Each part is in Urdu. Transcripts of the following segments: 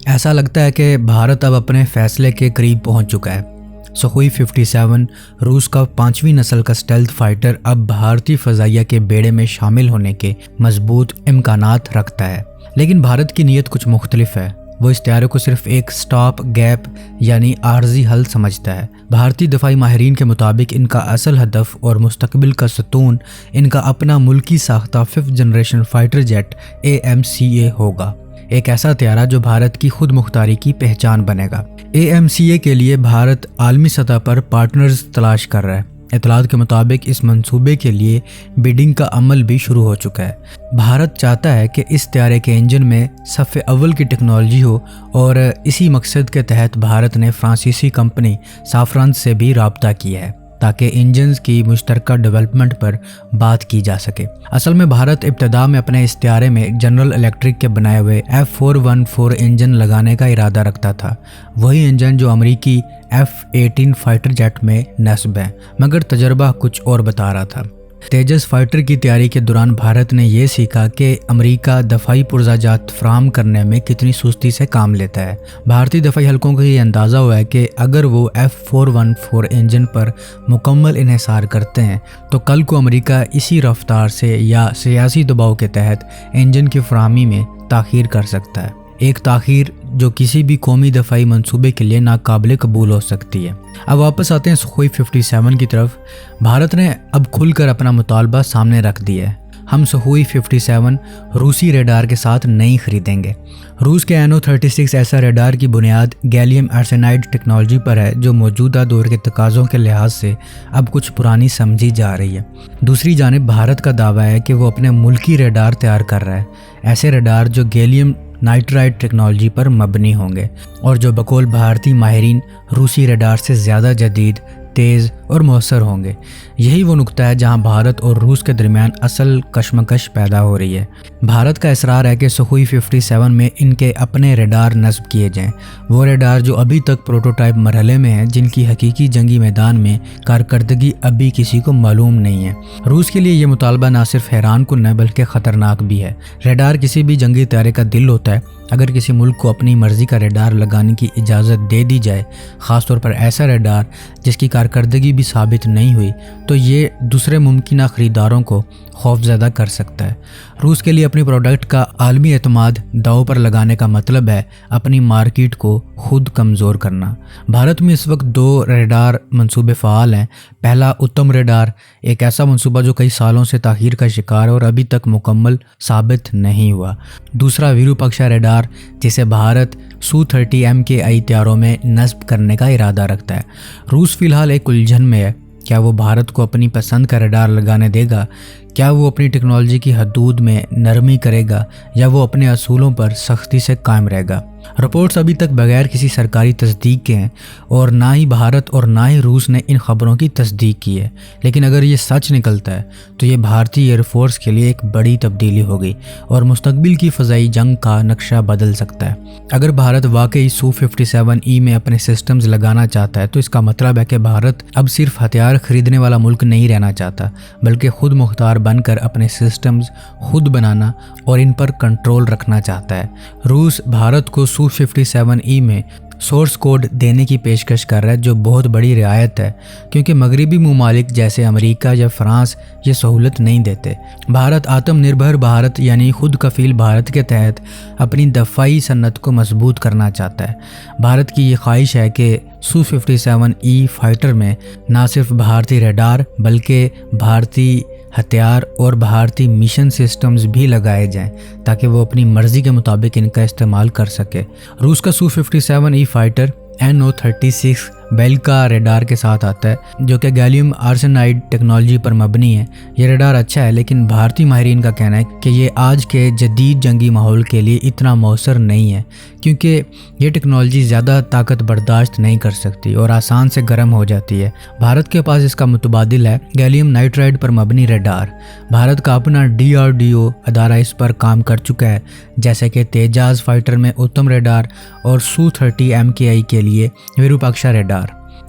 ایسا لگتا ہے کہ بھارت اب اپنے فیصلے کے قریب پہنچ چکا ہے۔ سخوئی 57 روس کا 5ویں نسل کا اسٹیلتھ فائٹر اب بھارتی فضائیہ کے بیڑے میں شامل ہونے کے مضبوط امکانات رکھتا ہے، لیکن بھارت کی نیت کچھ مختلف ہے۔ وہ اس طیارے کو صرف ایک سٹاپ گیپ یعنی عارضی حل سمجھتا ہے۔ بھارتی دفاعی ماہرین کے مطابق ان کا اصل ہدف اور مستقبل کا ستون ان کا اپنا ملکی ساختہ 5th generation fighter jet AMCA ہوگا، ایک ایسا طیارہ جو بھارت کی خود مختاری کی پہچان بنے گا۔ AMCA کے لیے بھارت عالمی سطح پر پارٹنرز تلاش کر رہا ہے۔ اطلاعات کے مطابق اس منصوبے کے لیے بیڈنگ کا عمل بھی شروع ہو چکا ہے۔ بھارت چاہتا ہے کہ اس طیارے کے انجن میں صف اول کی ٹیکنالوجی ہو، اور اسی مقصد کے تحت بھارت نے فرانسیسی کمپنی سافرانس سے بھی رابطہ کیا ہے تاکہ انجنز کی مشترکہ ڈیولپمنٹ پر بات کی جا سکے۔ اصل میں بھارت ابتدا میں اپنے اس طیارے میں جنرل الیکٹرک کے بنائے ہوئے F414 انجن لگانے کا ارادہ رکھتا تھا، وہی انجن جو امریکی F-18 فائٹر جیٹ میں نصب ہے، مگر تجربہ کچھ اور بتا رہا تھا۔ تیجس فائٹر کی تیاری کے دوران بھارت نے یہ سیکھا کہ امریکہ دفاعی پرزہ جات فراہم کرنے میں کتنی سستی سے کام لیتا ہے۔ بھارتی دفاعی حلقوں کو یہ اندازہ ہوا ہے کہ اگر وہ F414 انجن پر مکمل انحصار کرتے ہیں تو کل کو امریکہ اسی رفتار سے یا سیاسی دباؤ کے تحت انجن کی فراہمی میں تاخیر کر سکتا ہے، ایک تاخیر جو کسی بھی قومی دفاعی منصوبے کے لیے ناقابل قبول ہو سکتی ہے۔ اب واپس آتے ہیں سخوئی 57 کی طرف۔ بھارت نے اب کھل کر اپنا مطالبہ سامنے رکھ دیا ہے۔ ہم سخوئی 57 روسی ریڈار کے ساتھ نہیں خریدیں گے۔ روس کے NO-36 ایسا ریڈار کی بنیاد گیلیم آرسینائڈ ٹیکنالوجی پر ہے، جو موجودہ دور کے تقاضوں کے لحاظ سے اب کچھ پرانی سمجھی جا رہی ہے۔ دوسری جانب بھارت کا دعویٰ ہے کہ وہ اپنے ملکی ریڈار تیار کر رہا ہے، ایسے ریڈار جو گیلیم نائٹرائڈ ٹیکنالوجی پر مبنی ہوں گے اور جو بقول بھارتی ماہرین روسی ریڈار سے زیادہ جدید، تیز اور مؤثر ہوں گے۔ یہی وہ نقطہ ہے جہاں بھارت اور روس کے درمیان اصل کشمکش پیدا ہو رہی ہے۔ بھارت کا اصرار ہے کہ سخوئی 57 میں ان کے اپنے ریڈار نصب کیے جائیں، وہ ریڈار جو ابھی تک پروٹوٹائپ مرحلے میں ہیں، جن کی حقیقی جنگی میدان میں کارکردگی ابھی کسی کو معلوم نہیں ہے۔ روس کے لیے یہ مطالبہ نہ صرف حیران کن ہے بلکہ خطرناک بھی ہے۔ ریڈار کسی بھی جنگی طیارے کا دل ہوتا ہے۔ اگر کسی ملک کو اپنی مرضی کا ریڈار لگانے کی اجازت دے دی جائے، خاص طور پر ایسا ریڈار جس کی کارکردگی بھی ثابت نہیں ہوئی، تو یہ دوسرے ممکنہ خریداروں کو خوفزدہ کر سکتا ہے۔ روس کے لیے اپنی پروڈکٹ کا عالمی اعتماد داؤ پر لگانے کا مطلب ہے اپنی مارکیٹ کو خود کمزور کرنا۔ بھارت میں اس وقت 2 ریڈار منصوبے فعال ہیں۔ پہلا اتم ریڈار، ایک ایسا منصوبہ جو کئی سالوں سے تاخیر کا شکار ہے اور ابھی تک مکمل ثابت نہیں ہوا۔ دوسرا ویروپکشا ریڈار، جسے بھارت Su-30 MKI طیاروں میں نصب کرنے کا ارادہ رکھتا ہے۔ روس فی الحال ایک الجھن میں ہے۔ کیا وہ بھارت کو اپنی پسند کا ریڈار لگانے دے گا؟ کیا وہ اپنی ٹیکنالوجی کی حدود میں نرمی کرے گا یا وہ اپنے اصولوں پر سختی سے قائم رہے گا؟ رپورٹس ابھی تک بغیر کسی سرکاری تصدیق کے ہیں اور نہ ہی بھارت اور نہ ہی روس نے ان خبروں کی تصدیق کی ہے، لیکن اگر یہ سچ نکلتا ہے تو یہ بھارتی ایئر فورس کے لیے ایک بڑی تبدیلی ہوگی اور مستقبل کی فضائی جنگ کا نقشہ بدل سکتا ہے۔ اگر بھارت واقعی Su-57E میں اپنے سسٹمز لگانا چاہتا ہے تو اس کا مطلب ہے کہ بھارت اب صرف ہتھیار خریدنے والا ملک نہیں رہنا چاہتا، بلکہ خود مختار بن کر اپنے سسٹمز خود بنانا اور ان پر کنٹرول رکھنا چاہتا ہے۔ روس بھارت کو Su-57E میں سورس کوڈ دینے کی پیشکش کر رہا ہے، جو بہت بڑی رعایت ہے، کیونکہ مغربی ممالک جیسے امریکہ یا فرانس یہ سہولت نہیں دیتے۔ بھارت آتم نربھر بھارت یعنی خود کفیل بھارت کے تحت اپنی دفاعی صنعت کو مضبوط کرنا چاہتا ہے۔ بھارت کی یہ خواہش ہے کہ Su-57E فائٹر میں نہ صرف بھارتی ریڈار بلکہ بھارتی ہتھیار اور بھارتی مشن سسٹمز بھی لگائے جائیں تاکہ وہ اپنی مرضی کے مطابق ان کا استعمال کر سکے۔ روس کا Su-57E فائٹر NO-36 بیلکا ریڈار کے ساتھ آتا ہے، جو کہ گیلیم آرسینائڈ ٹیکنالوجی پر مبنی ہے۔ یہ ریڈار اچھا ہے، لیکن بھارتی ماہرین کا کہنا ہے کہ یہ آج کے جدید جنگی ماحول کے لیے اتنا مؤثر نہیں ہے، کیونکہ یہ ٹیکنالوجی زیادہ طاقت برداشت نہیں کر سکتی اور آسان سے گرم ہو جاتی ہے۔ بھارت کے پاس اس کا متبادل ہے گیلیم نائٹرائڈ پر مبنی ریڈار۔ بھارت کا اپنا DRDO ادارہ اس پر کام کر چکا ہے، جیسے کہ تیجاز فائٹر میں اتم ریڈار اور Su-30 MKI کے لیے ویروپکشا ریڈار۔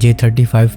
J-35